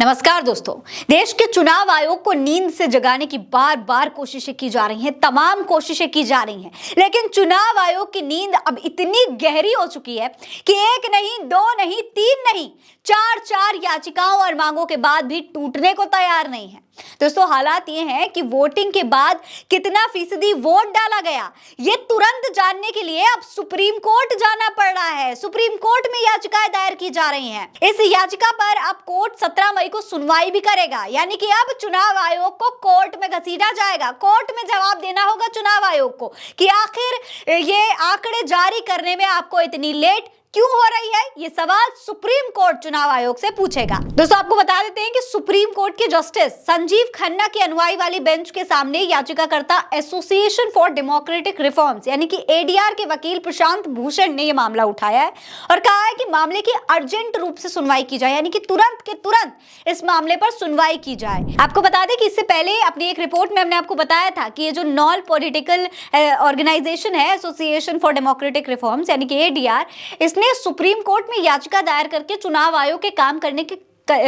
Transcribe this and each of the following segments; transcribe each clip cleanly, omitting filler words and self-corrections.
नमस्कार दोस्तों। देश के चुनाव आयोग को नींद से जगाने की बार बार कोशिशें की जा रही हैं, तमाम कोशिशें की जा रही हैं, लेकिन चुनाव आयोग की नींद अब इतनी गहरी हो चुकी है कि एक नहीं, दो नहीं, तीन नहीं, चार याचिकाओं और मांगों के बाद भी टूटने को तैयार नहीं है। दोस्तों, हालात ये हैं कि वोटिंग के बाद कितना फीसदी वोट डाला गया, ये तुरंत जानने के लिए अब सुप्रीम कोर्ट जाना पड़ रहा है। सुप्रीम कोर्ट में याचिकाएं दायर की जा रही हैं। इस याचिका पर अब कोर्ट 17 मई को सुनवाई भी करेगा, यानी कि अब चुनाव आयोग को कोर्ट में घसीटा जाएगा। कोर्ट में जवाब देना होगा चुनाव आयोग को कि आखिर ये आंकड़े जारी करने में आपको इतनी लेट क्यों हो रही है। ये सवाल सुप्रीम कोर्ट चुनाव आयोग से पूछेगा। दोस्तों, आपको बता देते हैं कि सुप्रीम कोर्ट के जस्टिस संजीव खन्ना की अनुयायी वाली बेंच के सामने याचिकाकर्ता एसोसिएशन फॉर डेमोक्रेटिक रिफॉर्म्स यानी कि एडीआर के वकील प्रशांत भूषण ने यह मामला उठाया है और कहा है कि मामले की अर्जेंट रूप से सुनवाई की जाए, यानी कि तुरंत के तुरंत इस मामले पर सुनवाई की जाए। आपको बता दें कि इससे पहले अपनी एक रिपोर्ट में हमने आपको बताया था कि ये जो नॉन पॉलिटिकल ऑर्गेनाइजेशन है, एसोसिएशन फॉर डेमोक्रेटिक रिफॉर्म्स यानी कि एडीआर, इसने सुप्रीम कोर्ट में याचिका दायर करके चुनाव आयोग के काम करने के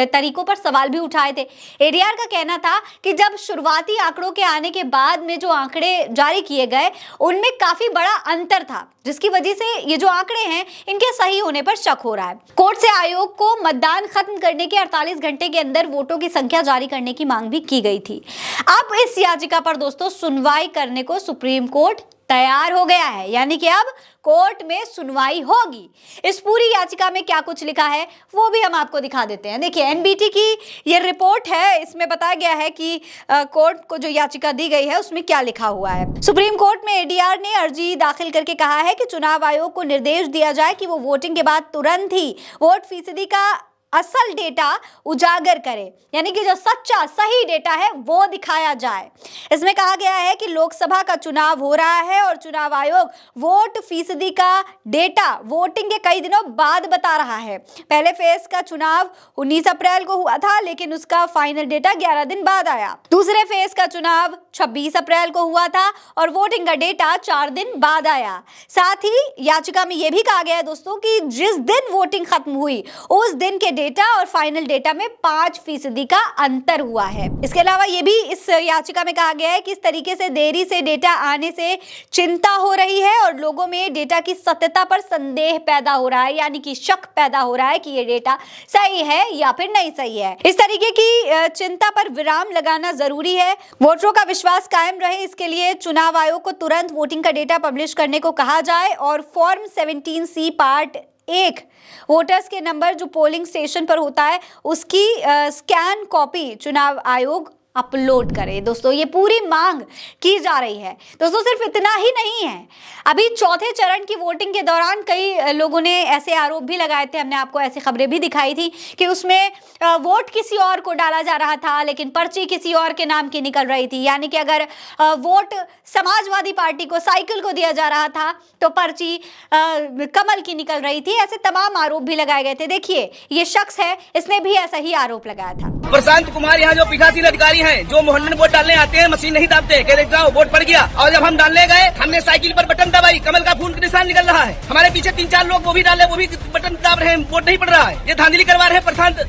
तरीकों पर सवाल भी उठाए थे। एडीआर का कहना था कि जब शुरुआती आंकड़ों के आने के बाद में जो आंकड़े जारी किए गए उनमें काफी बड़ा अंतर था, जिसकी वजह से ये जो आंकड़े हैं इनके सही होने पर शक हो रहा है। कोर्ट से आयोग को मतदान खत्म करने के 48 घंटे के अंदर वोटों की संख्या जारी करने की मांग भी की गई थी। अब इस याचिका पर दोस्तों सुनवाई करने को सुप्रीम कोर्ट तैयार हो गया है, यानी कि अब कोर्ट में सुनवाई होगी। इस पूरी याचिका में क्या कुछ लिखा है वो भी हम आपको दिखा देते हैं। देखिए, एनबीटी की ये रिपोर्ट है, इसमें बताया गया है कि कोर्ट को जो याचिका दी गई है उसमें क्या लिखा हुआ है। सुप्रीम कोर्ट में एडीआर ने अर्जी दाखिल करके कहा है कि चुनाव आयोग को निर्देश दिया जाए कि वो वोटिंग के बाद तुरंत ही वोट फीसदी का असल डेटा उजागर करे, यानी कि जो सच्चा सही डेटा है वो दिखाया जाए। इसमें कहा गया है कि लोकसभा का चुनाव हो रहा है और चुनाव आयोग वोट फीसदी का डेटा वोटिंग के कई दिनों बाद बता रहा है। पहले फेज का चुनाव 19 अप्रैल को हुआ था, लेकिन उसका फाइनल डेटा 11 दिन बाद आया। दूसरे फेज का चुनाव 26 अप्रैल को हुआ था और वोटिंग का डेटा 4 दिन बाद आया। साथ ही याचिका में यह भी कहा गया है दोस्तों कि जिस दिन वोटिंग खत्म हुई उस दिन के डेटा और फाइनल डेटा में 5% का अंतर हुआ है। इसके अलावा यह भी इस याचिका में कहा गया है कि इस तरीके से देरी से डेटा आने से चिंता हो रही है और लोगों में डेटा की सत्यता पर संदेह पैदा हो रहा है, यानी कि शक पैदा हो रहा है कि ये डेटा सही है या फिर नहीं सही है। इस तरीके की चिंता पर विराम लगाना जरूरी है। वोटरों का विश्वास कायम रहे, इसके लिए चुनाव आयोग को तुरंत वोटिंग का डेटा पब्लिश करने को कहा जाए और फॉर्म 17C पार्ट 1 वोटर्स के नंबर जो पोलिंग स्टेशन पर होता है उसकी स्कैन कॉपी चुनाव आयोग अपलोड करे। दोस्तों, ये पूरी मांग की जा रही है। दोस्तों, सिर्फ इतना ही नहीं है, अभी चौथे चरण की वोटिंग के दौरान कई लोगों ने ऐसे आरोप भी लगाए थे, हमने आपको ऐसी खबरें भी दिखाई थी कि उसमें वोट किसी और को डाला जा रहा था लेकिन पर्ची किसी और के नाम की निकल रही थी, यानी कि अगर वोट समाजवादी पार्टी को, साइकिल को दिया जा रहा था तो पर्ची कमल की निकल रही थी। ऐसे तमाम आरोप भी लगाए गए थे। देखिए, ये शख्स है, इसने भी ऐसा ही आरोप लगाया था। प्रशांत कुमार यहाँ जो पीठासीन अधिकारी हैं, जो मोहल्ले में वोट डालने आते हैं, मशीन नहीं दाबते, कह जाओ वोट पड़ गया। और जब हम डालने गए, हमने साइकिल पर बटन दबाई, कमल का फूल का निशान निकल रहा है। हमारे पीछे 3-4 लोग वो भी डाले, वो भी बटन दाब रहे हैं, वोट नहीं पड़ रहा है। ये धांधली करवा रहे हैं प्रशांत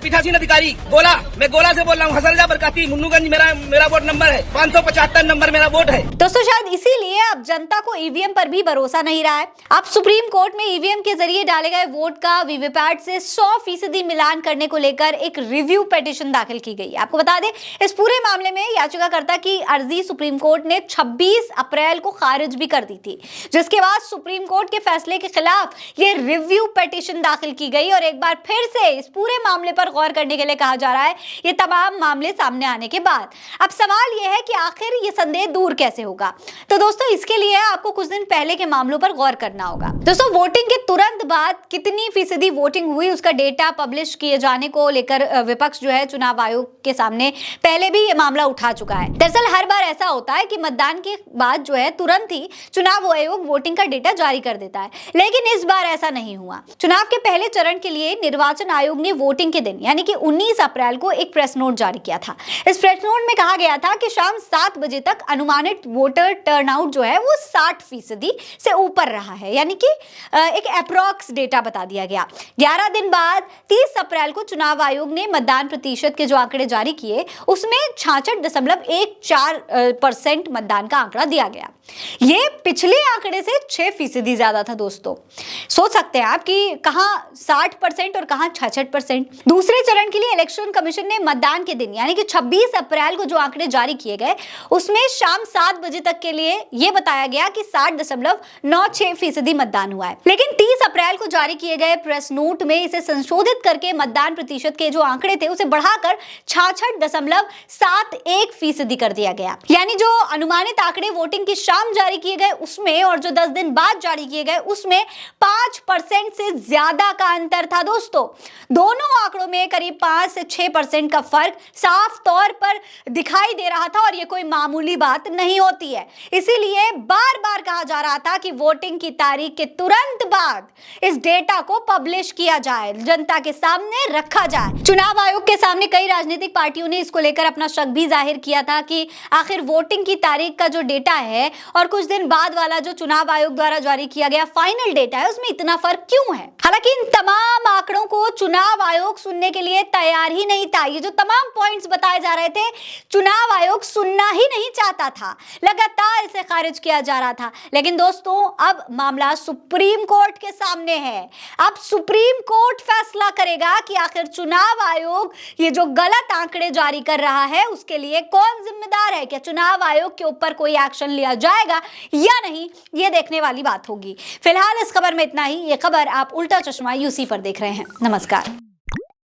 पीठासीन अधिकारी। गोला, मैं गोला से बोल रहा हूँ, हसरजा बरकाती, मुन्नूगंज मेरा वोट नंबर है, 575 नंबर मेरा वोट है। दोस्तों, शायद इसीलिए अब जनता को ईवीएम पर भी भरोसा नहीं रहा है। अब सुप्रीम कोर्ट में ईवीएम के जरिए डाले गए वोट का वीवीपैट से 100% मिलान करने को लेकर एक रिव्यू पिटीशन दाखिल की गई। आपको बता दें, इस पूरे मामले में याचिकाकर्ता की अर्जी सुप्रीम कोर्ट ने 26 अप्रैल को खारिज भी कर दी थी, जिसके बाद सुप्रीम कोर्ट के फैसले के खिलाफ ये रिव्यू पिटीशन दाखिल की गई और एक बार फिर से इस पूरे मामले पर गौर करने के लिए कहा जा रहा है। ये तमाम मामले सामने आने के बाद अब सवाल यह है कि आखिर ये संदेह दूर कैसे होगा। तो दोस्तों, इसके लिए आपको कुछ दिन पहले के मामलों पर गौर करना होगा। दोस्तों, वोटिंग के तुरंत बाद कितनी फीसदी वोटिंग हुई उसका डेटा पब्लिश किए जाने को लेकर विपक्ष जो है चुनाव आयोग के सामने पहले भी ये मामला उठा चुका है। दरअसल हर बार ऐसा होता है कि मतदान के बाद जो है तुरंत ही चुनाव आयोग वोटिंग का डेटा जारी कर देता है, लेकिन इस बार ऐसा नहीं हुआ। चुनाव के पहले चरण के लिए निर्वाचन आयोग ने वोटिंग के दिन यानी कि 19 अप्रैल को एक प्रेस नोट जारी किया था। इस प्रेस नोट में कहा गया था कि शाम 7 बजे तक अनुमानित वोटर टर्नआउट जो है वो 60% से ऊपर रहा है, यानी कि एक अप्रॉक्स डेटा बता दिया गया। 11 दिन बाद 30 अप्रैल को चुनाव आयोग ने मतदान प्रतिशत के जो आंकड़े जारी किए उसमें 66.14% मतदान का आंकड़ा दिया गया। ये पिछले आंकड़े से 6% ज्यादा था दोस्तों। सोच सकते हैं आप कि कहां 60% और कहां 66%। दूसरे चरण के लिए इलेक्शन कमीशन ने मतदान के दिन यानी कि 26 अप्रैल को जो आंकड़े जारी किए गए उसमें शाम 7 बजे तक के लिए यह बताया गया कि 60.96% मतदान हुआ है, लेकिन 30 अप्रैल को जारी किए गए प्रेस नोट में इसे संशोधित करके मतदान प्रतिशत के जो आंकड़े थे उसे बढ़ाकर 66.71% कर दिया गया। यानी जो अनुमानित आंकड़े वोटिंग की शाम जारी किए गए उसमें और जो 10 दिन बाद जारी किए गए उसमें 5% से ज्यादा का अंतर था दोस्तों। दोनों आंकड़ों में करीब 5 से 6% का फर्क साफ तौर पर दिखाई दे रहा था और यह कोई मामूली बात नहीं होती है। इसीलिए बार बार कहा जा रहा था कि वोटिंग की तारीख के तुरंत बाद इस डेटा को पब्लिश किया जाए, जनता के सामने रखा जाए। चुनाव आयोग के सामने कई राजनीतिक पार्टियों ने इसको लेकर अपना शक भी जाहिर किया था कि आखिर वोटिंग की तारीख का जो डेटा है और कुछ दिन बाद वाला जो चुनाव आयोग द्वारा जारी किया गया फाइनल डेटा है उसमें इतना फर्क क्यों है। हालांकि इन तमाम आंकड़ों को चुनाव आयोग सुनने के लिए तैयार ही नहीं था। ये जो तमाम पॉइंट्स बताए जा रहे थे चुनाव आयोग सुनना ही नहीं चाहता था, लगातार इसे खारिज किया जा रहा था। लेकिन दोस्तों अब मामला सुप्रीम कोर्ट के सामने है। अब सुप्रीम कोर्ट फैसला करेगा कि आखिर चुनाव आयोग ये जो गलत आंकड़े जारी कर रहा है उसके लिए कौन जिम्मेदार है। क्या चुनाव आयोग के ऊपर कोई एक्शन लिया जाएगा या नहीं, ये देखने वाली बात होगी। फिलहाल इस खबर में इतना ही। ये खबर आप उल्टा चश्मा यूसी पर देख रहे हैं। नमस्कार।